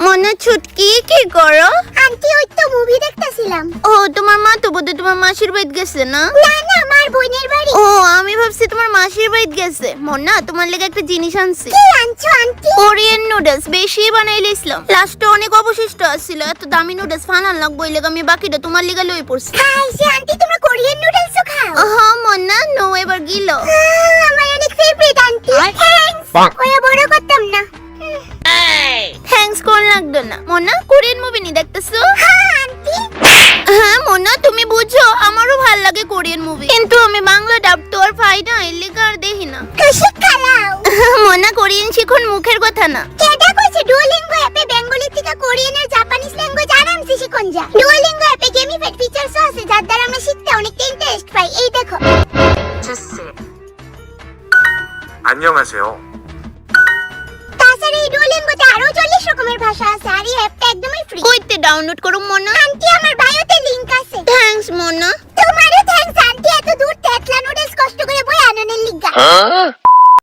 মনে ছুটকি কি করো? আন্টি ওই তো মুভি দেখতেছিলাম। ও তোমার মা তো বোধহয় তোমার মাসির বাড়ি গেছে না? না না, আমার বোনের বাড়ি। ও আমি ভাবছি তোমার মাসির বাড়ি গেছে। মন্না তোমার লেগে একটা জিনিস আনছি। কি আনছো আন্টি? কোরিয়ান নুডলস বেশি বানাইলিছিলাম, লাস্টে অনেক অবশিষ্ট আছিল। এত দামি নুডলস ফানাল লাগবো, এই লেগে আমি বাকিটা তোমার লিগা লই পড়ছি। খাইছি আন্টি, তোমরা কোরিয়ান নুডলসও খাও? হ্যাঁ মন্না, নো এবার গিল। আমার অনেক ফেভারিট আন্টি। থ্যাঙ্কস। ওয়া বড় করতাম না। থ্যাঙ্কস কোন লাগতো না। মন্না কোরিয়ান মুভি নি দেখতেছো? হ্যাঁ আন্টি। হ্যাঁ মন্না তুমি বুঝছো, আমারও ভাল লাগে কোরিয়ান মুভি, কিন্তু আমি বাংলা ডাব তো আর পাই না, এর লেগে আর দেখি না। তো শিখালাও। মন্না কোরিয়ান শিখুন মুখের কথা না। কেডা কইছে ডুওলিঙ্গো অ্যাপে বেঙ্গলি থেকে কোরিয়ান আর জাপানিজ ল্যাঙ্গুয়েজ আরামসে শিখুন যায়। ডুওলিঙ্গো অ্যাপে গেমিফাইড ফিচারস আছে যার দ্বারা আমরা শিখতে অনেক ইন্টারেস্ট পাই। এই দেখো। 안녕하세요. তাছাড়া এই ডুওলিঙ্গোতে আরো 40 রকমের ভাষা আছে আর এই অ্যাপটা একদমই ফ্রি। কইতে ডাউনলোড করুম মন্না? আন্টি আমার বায়ো